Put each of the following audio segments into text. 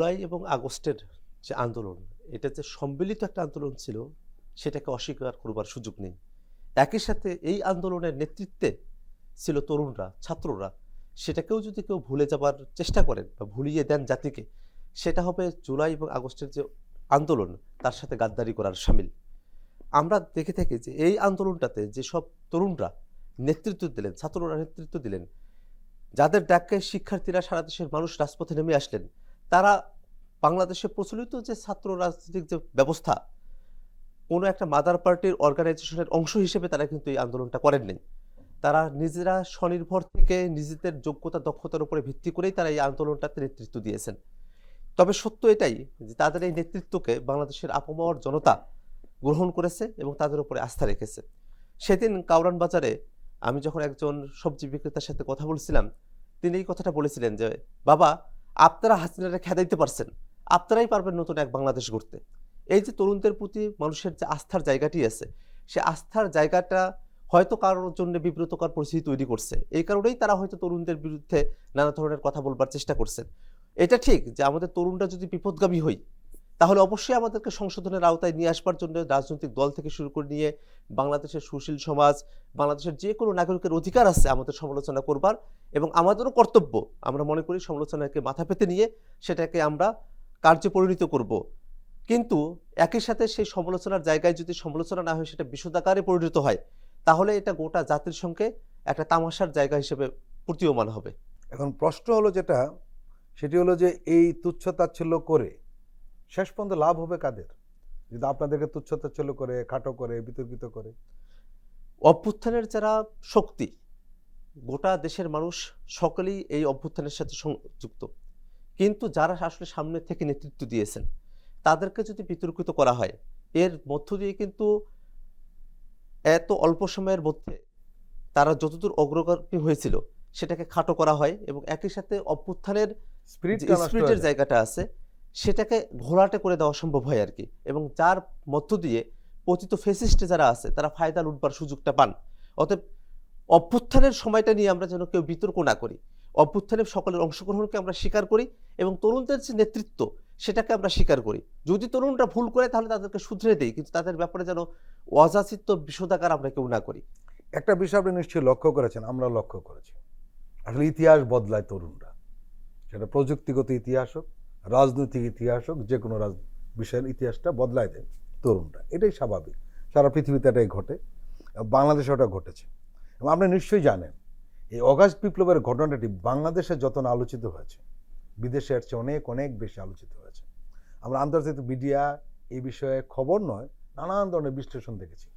জুলাই এবং আগস্টের যে আন্দোলন, এটা যে সম্মিলিত একটা আন্দোলন ছিল সেটাকে অস্বীকার করবার সুযোগ নেই। একই সাথে এই আন্দোলনের নেতৃত্বে ছিল তরুণরা, ছাত্ররা। সেটাকেও যদি কেউ ভুলে যাবার চেষ্টা করেন বা ভুলিয়ে দেন জাতিকে, সেটা হবে জুলাই এবং আগস্টের যে আন্দোলন তার সাথে গাদ্দারি করার শামিল। আমরা দেখে থাকি যে এই আন্দোলনটাতে যেসব তরুণরা নেতৃত্ব দিলেন, ছাত্ররা নেতৃত্ব দিলেন, যাদের ডাকে শিক্ষার্থীরা সারা দেশের মানুষ রাজপথে নেমে আসলেন, তারা বাংলাদেশে প্রচলিত যে ছাত্র রাজনৈতিক যে ব্যবস্থা, কোনো একটা মাদার পার্টির অর্গানাইজেশনের অংশ হিসেবে তারা কিন্তু এই আন্দোলনটা করেননি। তারা নিজেরা স্বনির্ভর থেকে নিজেদের যোগ্যতা দক্ষতার উপরে ভিত্তি করেই তারা এই আন্দোলনটাতে নেতৃত্ব দিয়েছেন। তবে সত্য এটাই যে তাদের এই নেতৃত্বকে বাংলাদেশের আপামর জনতা গ্রহণ করেছে এবং তাদের উপরে আস্থা রেখেছে। সেদিন কাউরান বাজারে আমি যখন একজন সবজি বিক্রেতার সাথে কথা বলছিলাম, তিনি এই কথাটা বলেছিলেন যে, বাবা, আপনারা হাসিনারে খেদাইতে পারছেন, আপনারাই পারবেন নতুন এক বাংলাদেশ গড়তে। এই যে তরুণদের প্রতি মানুষের যে আস্থার জায়গাটি আছে, সে আস্থার জায়গাটা হয়তো কারোর জন্য বিব্রতকর পরিস্থিতি তৈরি করছে। এই কারণেই তারা হয়তো তরুণদের বিরুদ্ধে নানা ধরনের কথা বলবার চেষ্টা করছেন। এটা ঠিক যে আমাদের তরুণরা যদি বিপদগামী হই, তাহলে অবশ্যই আমাদেরকে সংশোধনের আওতায় নিয়ে আসবার জন্য রাজনৈতিক দল থেকে শুরু করে নিয়ে বাংলাদেশের সুশীল সমাজ, বাংলাদেশের যে কোনো নাগরিকের অধিকার আছে আমাদের সমালোচনা করবার, এবং আমাদেরও কর্তব্য, আমরা মনে করি সমালোচনাকে মাথা পেতে নিয়ে সেটাকে আমরা কার্যে পরিণত করব। কিন্তু একই সাথে সেই সমালোচনার জায়গায় যদি সমালোচনা না হয় সেটা বিষোদাকারে পরিণত হয়, তাহলে এটা গোটা জাতির সঙ্গে একটা তামাশার জায়গা হিসেবে প্রতীয়মান হবে। এখন প্রশ্ন হলো যেটা, সেটি হলো যে এই তুচ্ছ-তাচ্ছিল্য করে শেষ পর্যন্ত লাভ হবে কাদের? যদি আপনাদেরকে তুচ্ছ-তাচ্ছিল্য করে, খাটো করে, বিতর্কিত করে। অভ্যুত্থানের যারা শক্তি, গোটা দেশের মানুষ সকলেই এই অভ্যুত্থানের সাথে যুক্ত। কিন্তু যারা আসলে সামনে থেকে নেতৃত্ব দিয়েছেন, তাদেরকে যদি বিতর্কিত করা হয়, এর মধ্য দিয়ে কিন্তু এত অল্প সময়ের মধ্যে তারা যতদূর অগ্রগতি হয়েছিল সেটাকে খাটো করা হয়, এবং একই সাথে অভ্যুত্থানের স্পিরিটের জায়গাটা আছে সেটাকে ঘোলাটে করে দেওয়া সম্ভব হয় আর কি। এবং যার মধ্য দিয়ে পতিত ফেসিস্টে যারা আছে তারা ফায়দা লুটবার সুযোগটা পান। অতএব অভ্যুত্থানের সময়টা নিয়ে আমরা যেন কেউ বিতর্ক না করি, অভ্যুত্থানের সকলের অংশগ্রহণকে আমরা স্বীকার করি এবং তরুণদের যে নেতৃত্ব সেটাকে আমরা স্বীকার করি। যদি তরুণরা ভুল করে তাহলে তাদেরকে শুধরে দেই, কিন্তু তাদের ব্যাপারে যেন অযাচিত বিষোদাকার আমরা কেউ না করি। একটা বিষয় আপনি নিশ্চয়ই লক্ষ্য করেছেন, আমরা লক্ষ্য করেছি, আসলে ইতিহাস বদলায় তরুণরা। সেটা প্রযুক্তিগত ইতিহাস হোক, রাজনৈতিক ইতিহাস হোক, যে কোনো বিষয়ের ইতিহাসটা বদলায় দেয় তরুণরা। এটাই স্বাভাবিক, সারা পৃথিবীতে এটাই ঘটে, বাংলাদেশে ওটা ঘটেছে। এবং আপনি নিশ্চয়ই জানেন এই অগাস্ট বিপ্লবের ঘটনাটি বাংলাদেশে যত না আলোচিত হয়েছে, বিদেশে এর চেয়ে অনেক অনেক বেশি আলোচিত হয়েছে। আমরা আন্তর্জাতিক মিডিয়া এই বিষয়ে খবর নয়, নানান ধরনের বিশ্লেষণ দেখেছি।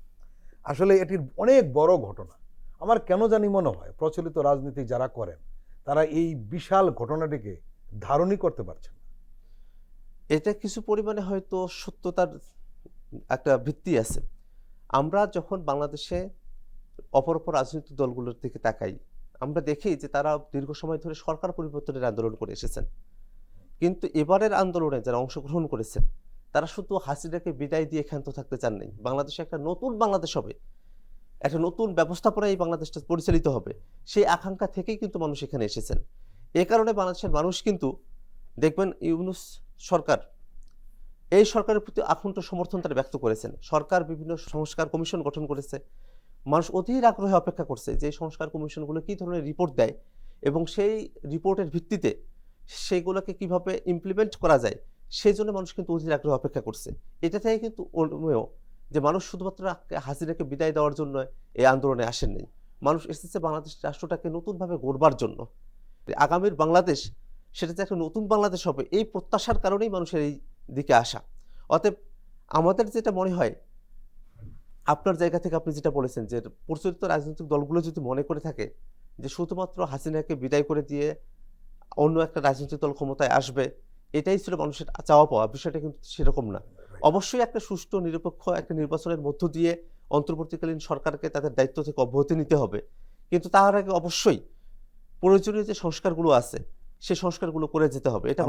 আসলে এটির অনেক বড় ঘটনা। আমার কেন জানি মনে হয় প্রচলিত রাজনীতি যারা করেন তারা এই বিশাল ঘটনাটিকে ধারণই করতে পারছেন না। এটা কিছু পরিমাণে হয়তো সত্যতার একটা ভিত্তি আছে। আমরা যখন বাংলাদেশে অপর রাজনৈতিক দলগুলোর দিকে তাকাই, আমরা দেখি যে তারা দীর্ঘ সময় ধরে সরকার পরিবর্তনের আন্দোলন করে এসেছেন। কিন্তু এবারের আন্দোলনে যারা অংশগ্রহণ করেছেন তারা শুধু হাসিনাকে বিদায় দিয়ে ক্ষান্ত থাকতে চান নাই। বাংলাদেশে একটা নতুন বাংলাদেশ হবে, একটা নতুন ব্যবস্থাপনায় এই বাংলাদেশটা পরিচালিত হবে, সেই আকাঙ্ক্ষা থেকেই কিন্তু মানুষ এখানে এসেছেন। এ কারণে বাংলাদেশের মানুষ কিন্তু দেখবেন ইউনূস সরকার, এই সরকারের প্রতি আকুণ্ঠ সমর্থন তারা ব্যক্ত করেছেন। সরকার বিভিন্ন সংস্কার কমিশন গঠন করেছে, মানুষ অধীর আগ্রহে অপেক্ষা করছে যে এই সংস্কার কমিশনগুলো কী ধরনের রিপোর্ট দেয় এবং সেই রিপোর্টের ভিত্তিতে সেগুলোকে কিভাবে ইমপ্লিমেন্ট করা যায়, সেই জন্য মানুষ কিন্তু অধীর আগ্রহে অপেক্ষা করছে। এটা থেকে কিন্তু অনুমেয় যে মানুষ শুধুমাত্র হাসিনাকে বিদায় দেওয়ার জন্য এই আন্দোলনে আসেননি, মানুষ এসেছে বাংলাদেশ রাষ্ট্রটাকে নতুনভাবে গড়বার জন্য। আগামীর বাংলাদেশ সেটা যে একটা নতুন বাংলাদেশ হবে, এই প্রত্যাশার কারণেই মানুষের এই দিকে আসা। অতএব আমাদের যেটা মনে হয়, আপনার জায়গা থেকে আপনি যেটা বলেছেন যে প্রচলিত রাজনৈতিক দলগুলো যদি মনে করে থাকে যে শুধুমাত্র হাসিনাকে বিদায় করে দিয়ে অন্য একটা রাজনৈতিক দল ক্ষমতায় আসবে, এটাই ছিল মানুষের চাওয়া পাওয়া, বিষয়টা কিন্তু সেরকম না। অবশ্যই একটা সুষ্ঠু নিরপেক্ষ একটা নির্বাচনের মধ্য দিয়ে অন্তর্বর্তীকালীন সরকারকে তাদের দায়িত্ব থেকে অব্যাহতি নিতে হবে, কিন্তু তার আগে অবশ্যই প্রয়োজনীয় যে সংস্কারগুলো আছে সেই সংস্কারগুলো করে যেতে হবে। এটা